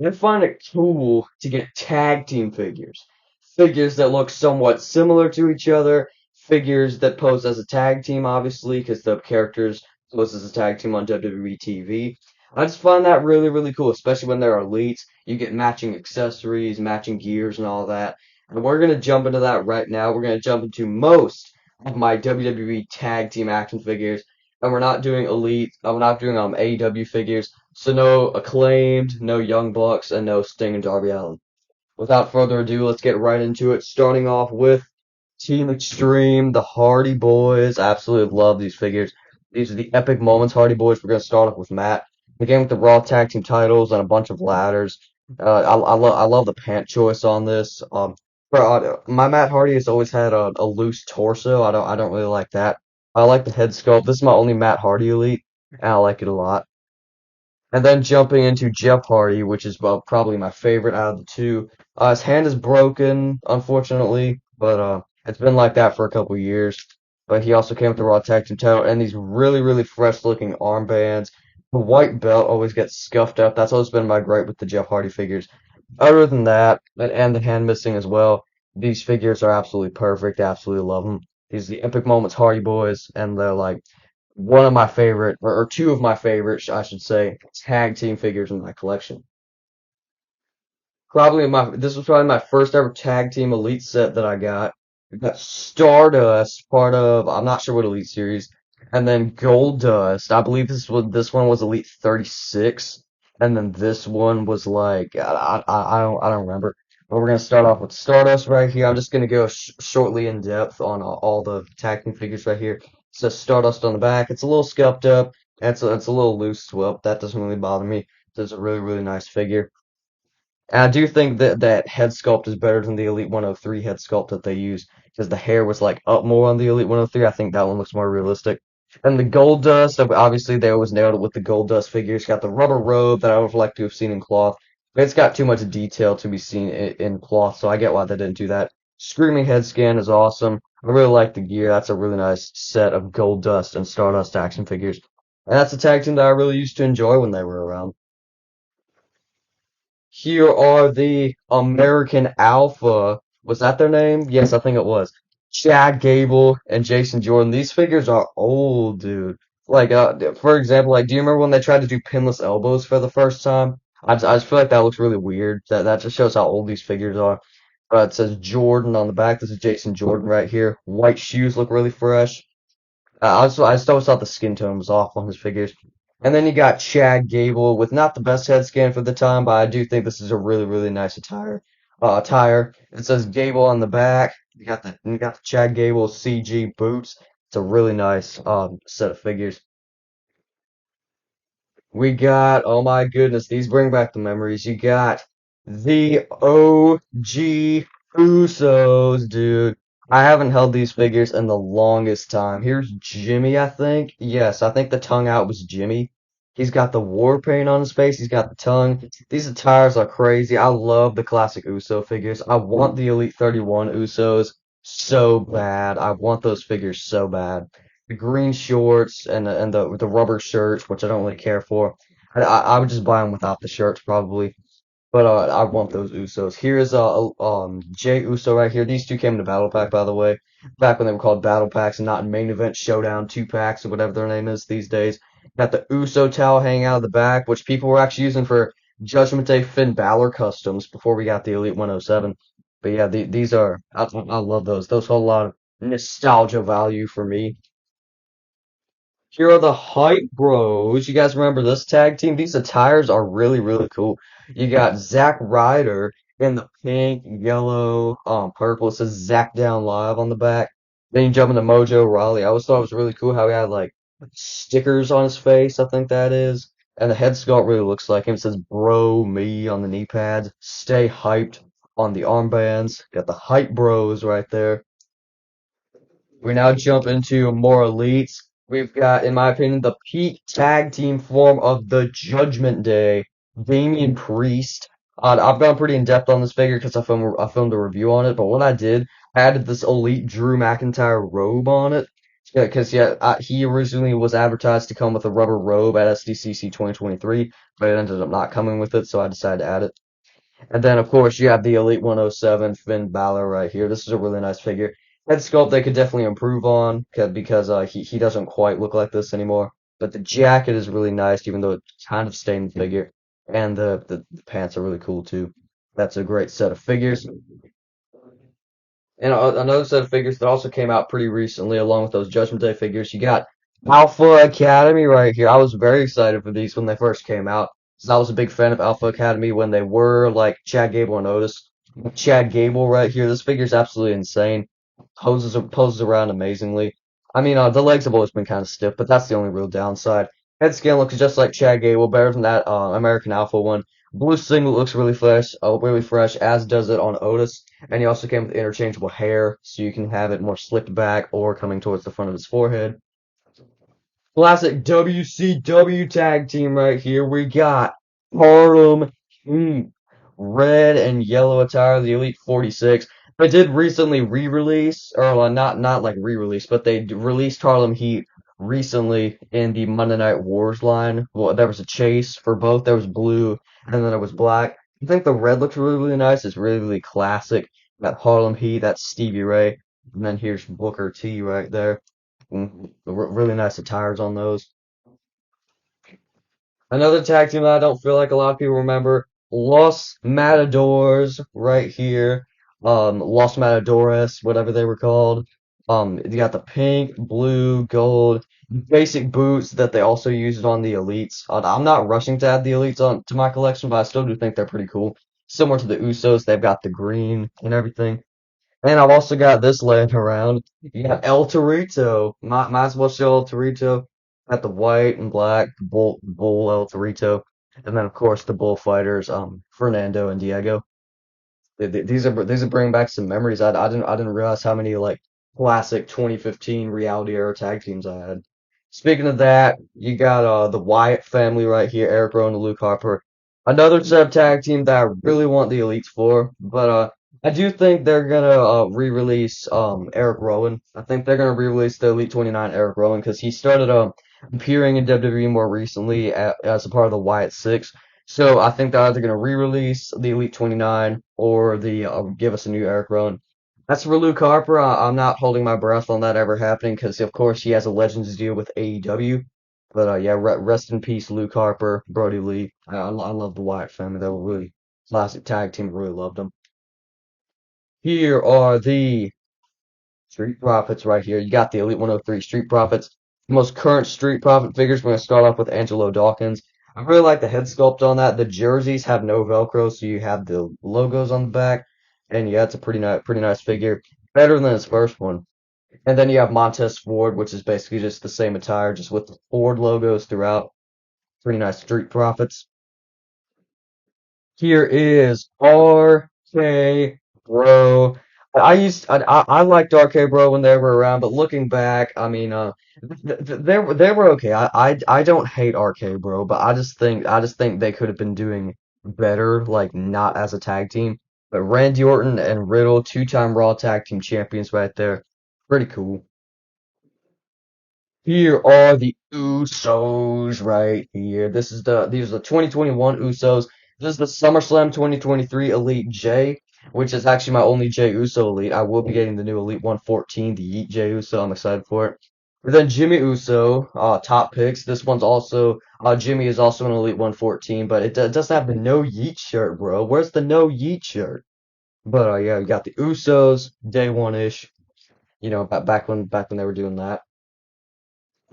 I find it cool to get tag team figures. Figures that look somewhat similar to each other, figures that pose as a tag team, obviously, because the characters pose as a tag team on WWE TV. I just find that really, really cool, especially when they're elites. You get matching accessories, matching gears, and all that. And we're going to jump into that right now. We're going to jump into most of my WWE tag team action figures. And we're not doing elite, we're not doing AEW figures. So no Acclaimed, no Young Bucks, and no Sting and Darby Allin. Without further ado, let's get right into it. Starting off with Team Extreme, the Hardy Boys. I absolutely love these figures. These are the epic moments, Hardy Boys. We're going to start off with Matt. Again with the Raw Tag Team titles and a bunch of ladders. I love the pant choice on this. My Matt Hardy has always had a loose torso. I don't really like that. I like the head sculpt. This is my only Matt Hardy Elite, and I like it a lot. And then jumping into Jeff Hardy, which is probably my favorite out of the two. His hand is broken, unfortunately, but it's been like that for a couple years. But he also came with the Raw Tag Team title and these really, really fresh looking armbands. The white belt always gets scuffed up. That's always been my gripe with the Jeff Hardy figures. Other than that, and the hand missing as well, these figures are absolutely perfect. Absolutely love them. These are the Epic Moments Hardy Boys, and they're like one of my favorite, or two of my favorites, I should say, tag team figures in my collection. This was probably my first ever tag team elite set that I got. I got Stardust, part of, I'm not sure what elite series, and then Gold Dust. I believe this one was Elite 36, and then this one was like, I don't remember. But we're gonna start off with Stardust right here. I'm just gonna go shortly in depth on all the tag team figures right here. It says Stardust on the back. It's a little scuffed up. It's a little loose as well. That doesn't really bother me. It's a really, really nice figure. And I do think that head sculpt is better than the Elite 103 head sculpt that they use because the hair was like up more on the Elite 103. I think that one looks more realistic. And the Gold Dust, obviously they always nailed it with the Gold Dust figure. It's got the rubber robe that I would like to have seen in cloth. But it's got too much detail to be seen in cloth, so I get why they didn't do that. Screaming Head Scan is awesome. I really like the gear. That's a really nice set of Gold Dust and Stardust action figures. And that's a tag team that I really used to enjoy when they were around. Here are the American Alpha. Was that their name? Yes, I think it was. Chad Gable and Jason Jordan. These figures are old, dude. Like, for example, like, do you remember when they tried to do pinless elbows for the first time? I just feel like that looks really weird. That just shows how old these figures are. It says Jordan on the back. This is Jason Jordan right here. White shoes look really fresh. I just always thought the skin tone was off on his figures. And then you got Chad Gable with not the best head scan for the time, but I do think this is a really, really nice attire. It says Gable on the back. You got the Chad Gable CG boots. It's a really nice set of figures. We got, oh my goodness, these bring back the memories. You got the OG Usos, dude. I haven't held these figures in the longest time. Here's Jimmy, I think. Yes, I think the tongue out was Jimmy. He's got the war paint on his face. He's got the tongue. These attires are crazy. I love the classic Uso figures. I want the Elite 31 Usos so bad. I want those figures so bad. The green shorts and the rubber shirts, which I don't really care for. I would just buy them without the shirts probably. But I want those Usos. Here's Jay Uso right here. These two came in the battle pack, by the way. Back when they were called battle packs and not main event showdown 2 packs or whatever their name is these days. Got the Uso towel hanging out of the back, which people were actually using for Judgment Day Finn Balor customs before we got the Elite 107. But yeah, these are I love those. Those hold a lot of nostalgia value for me. Here are the Hype Bros. You guys remember this tag team? These attires are really, really cool. You got Zack Ryder in the pink, yellow, purple. It says Zack Down Live on the back. Then you jump into Mojo Rawley. I always thought it was really cool how he had like stickers on his face, I think that is. And the head sculpt really looks like him. It says Bro Me on the knee pads. Stay hyped on the armbands. Got the Hype Bros right there. We now jump into more elites. We've got, in my opinion, the peak tag team form of the Judgment Day, Damian Priest. I've gone pretty in depth on this figure because I filmed a review on it. But what I did, I added this elite Drew McIntyre robe on it. Yeah, because he originally was advertised to come with a rubber robe at SDCC 2023, but it ended up not coming with it, so I decided to add it. And then, of course, you have the Elite 107 Finn Balor right here. This is a really nice figure. Head sculpt they could definitely improve on because he doesn't quite look like this anymore. But the jacket is really nice, even though it's kind of stained the figure. And the pants are really cool too. That's a great set of figures. And another set of figures that also came out pretty recently, along with those Judgment Day figures, you got Alpha Academy right here. I was very excited for these when they first came out, because I was a big fan of Alpha Academy when they were like Chad Gable and Otis. Chad Gable right here, this figure's absolutely insane. Poses around amazingly. I mean, the legs have always been kind of stiff, but that's the only real downside. Head scan looks just like Chad Gable, better than that American Alpha one. Blue singlet looks really fresh, as does it on Otis. And he also came with interchangeable hair, so you can have it more slicked back or coming towards the front of his forehead. Classic WCW tag team right here. We got Harlem Heat, red and yellow attire, the Elite 46. They did recently re-release, or well, not like re-release, but they released Harlem Heat recently in the Monday Night Wars line. Well, there was a chase for both. There was blue, and then there was black. I think the red looks really nice. It's really classic. That Harlem Heat, that's Stevie Ray, and then here's Booker T right there. Really nice attires on those. Another tag team that I don't feel like a lot of people remember, Los Matadors, right here. Los Matadores, whatever they were called. You got the pink, blue, gold, basic boots that they also used on the Elites. I'm not rushing to add the Elites on to my collection, but I still do think they're pretty cool. Similar to the Usos, they've got the green and everything. And I've also got this laying around. You got El Torito. Might as well show El Torito. Got the white and black bull El Torito. And then of course the bullfighters, Fernando and Diego. These are bringing back some memories. I didn't realize how many like classic 2015 reality era tag teams I had. Speaking of that, you got the Wyatt family right here, Eric Rowan and Luke Harper. Another set of tag team that I really want the elites for, but I do think they're gonna re-release Eric Rowan. I think they're gonna re-release the Elite 29 Eric Rowan because he started appearing in WWE more recently as a part of the Wyatt Six. So I think they're either going to re-release the Elite 29 or the give us a new Eric Rowan. As for Luke Harper, I'm not holding my breath on that ever happening because, of course, he has a Legends deal with AEW. But yeah, rest in peace, Luke Harper, Brody Lee. I love the Wyatt family. They were really classic tag team. Really loved them. Here are the Street Profits right here. You got the Elite 103 Street Profits. The most current Street Profit figures. We're going to start off with Angelo Dawkins. I really like the head sculpt on that. The jerseys have no Velcro, so you have the logos on the back. And yeah, it's a pretty nice figure. Better than his first one. And then you have Montez Ford, which is basically just the same attire, just with the Ford logos throughout. Pretty nice Street Profits. Here is RK Bro. I liked RK Bro when they were around, but looking back, I mean, they were okay. I don't hate RK Bro, but I just think they could have been doing better, like not as a tag team. But Randy Orton and Riddle, two-time Raw Tag Team Champions right there, pretty cool. Here are the Usos right here. These are the 2021 Usos. This is the SummerSlam 2023 Elite J, which is actually my only J Uso Elite. I will be getting the new Elite 114, the Yeet J Uso. I'm excited for it. And then Jimmy Uso, top picks. This one's also Jimmy is also an Elite 114, but it doesn't have the No Yeet shirt, bro. Where's the No Yeet shirt? But yeah, we got the Usos, day one ish. You know, back when they were doing that.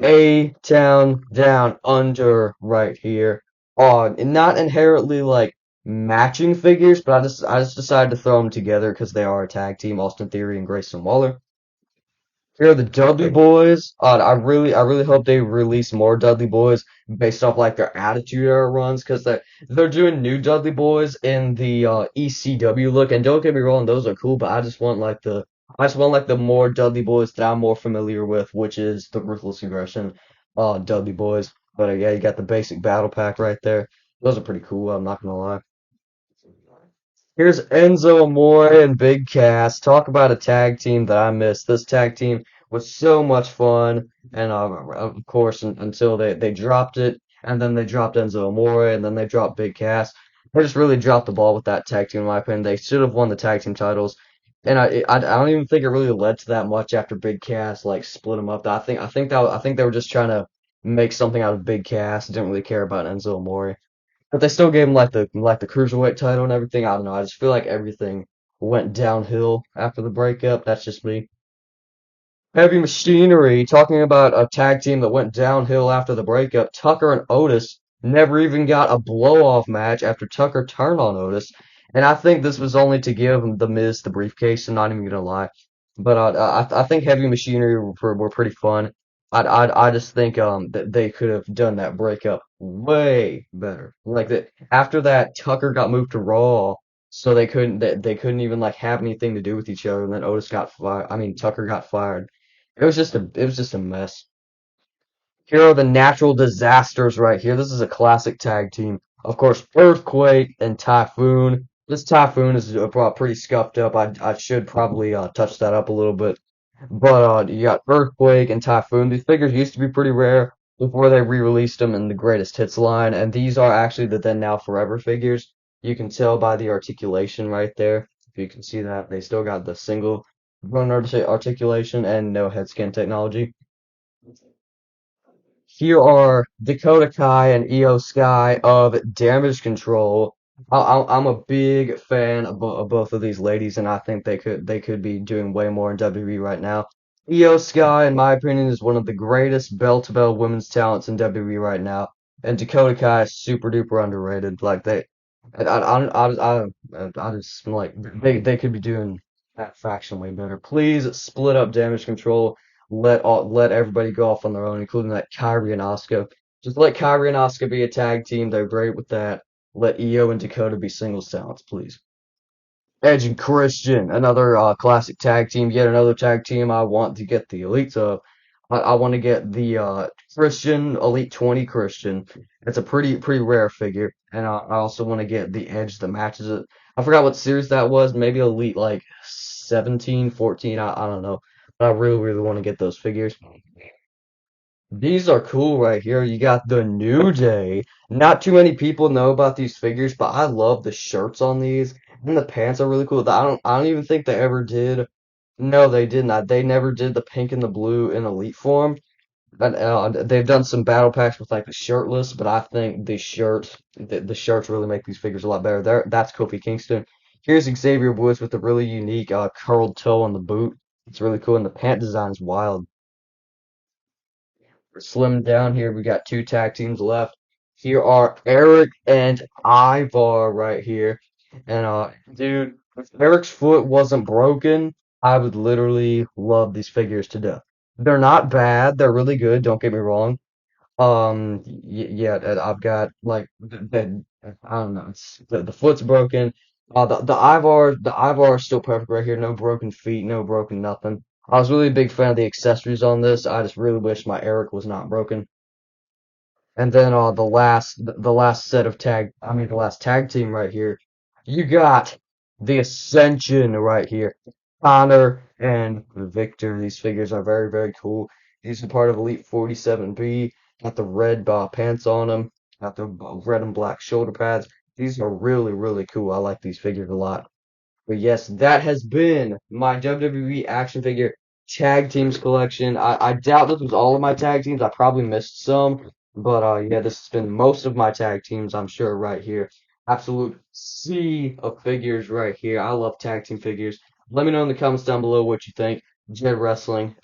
A town down under right here. Not inherently like matching figures, but I just decided to throw them together because they are a tag team, Austin Theory and Grayson Waller. Here are the Dudley Boys. I really hope they release more Dudley Boys based off like their Attitude Era runs, because they're doing new Dudley Boys in the ECW look. And don't get me wrong, those are cool, but I just want like the more Dudley Boys that I'm more familiar with, which is the Ruthless Aggression Dudley Boys. But yeah, you got the basic battle pack right there. Those are pretty cool. I'm not gonna lie. Here's Enzo Amore and Big Cass. Talk about a tag team that I missed. This tag team was so much fun, and of course until they dropped it, and then they dropped Enzo Amore, and then they dropped Big Cass. They just really dropped the ball with that tag team, in my opinion. They should have won the tag team titles, and I don't even think it really led to that much after Big Cass like split them up. I think they were just trying to make something out of Big Cass. Didn't really care about Enzo Amore. But they still gave him like the cruiserweight title and everything. I don't know. I just feel like everything went downhill after the breakup. That's just me. Heavy Machinery, talking about a tag team that went downhill after the breakup. Tucker and Otis never even got a blow-off match after Tucker turned on Otis. And I think this was only to give The Miz the briefcase, I'm not even gonna lie. But I think Heavy Machinery were pretty fun. I just think that they could have done that breakup way better. Like that after that, Tucker got moved to Raw, so they couldn't even like have anything to do with each other. And then Otis got fired. I mean, Tucker got fired. It was just a mess. Here are the natural disasters right here. This is a classic tag team. Of course, Earthquake and Typhoon. This Typhoon is pretty scuffed up. I should probably touch that up a little bit. But you got Earthquake and Typhoon. These figures used to be pretty rare before they re-released them in the Greatest Hits line, and these are actually the Then Now Forever figures. You can tell by the articulation right there. If you can see that, they still got the single bone articulation and no head scan technology. Here are Dakota Kai and Io Sky of Damage Control. I'm a big fan of both of these ladies, and I think they could be doing way more in WWE right now. Io Sky, in my opinion, is one of the greatest bell-to-bell women's talents in WWE right now, and Dakota Kai is super duper underrated. Like I just like they could be doing that faction way better. Please split up Damage Control. Let everybody go off on their own, including that Kyrie and Asuka. Just let Kyrie and Asuka be a tag team. They're great with that. Let Io and Dakota be singles talents, please. Edge and Christian, another classic tag team. Yet another tag team I want to get the elites of. I want to get the Christian Elite 20 Christian. It's a pretty rare figure, and I also want to get the Edge that matches it. I forgot what series that was. Maybe Elite like 17, 14. I don't know, but I really want to get those figures. These are cool right here. You got the New Day. Not too many people know about these figures, but I love the shirts on these. And the pants are really cool. I don't even think they ever did. No, they did not. They never did the pink and the blue in Elite form. And, they've done some battle packs with like the shirtless, but I think the shirts really make these figures a lot better. That's Kofi Kingston. Here's Xavier Woods with the really unique curled toe on the boot. It's really cool, and the pant design is wild. Slim down here. We got two tag teams left. Here are Eric and Ivar right here. And dude, if Eric's foot wasn't broken, I would literally love these figures to death. They're not bad. They're really good. Don't get me wrong. Yeah, I've got like I don't know. The foot's broken. The Ivar is still perfect right here. No broken feet, no broken nothing. I was really a big fan of the accessories on this. I just really wish my Eric was not broken. And then the last set of the last tag team right here. You got the Ascension right here. Connor and Victor. These figures are very cool. These are part of Elite 47B. Got the red pants on them. Got the red and black shoulder pads. These are really cool. I like these figures a lot. But yes, that has been my WWE action figure tag teams collection. I doubt this was all of my tag teams. I probably missed some. But yeah, this has been most of my tag teams, I'm sure, right here. Absolute sea of figures right here. I love tag team figures. Let me know in the comments down below what you think. Jed Wrestling.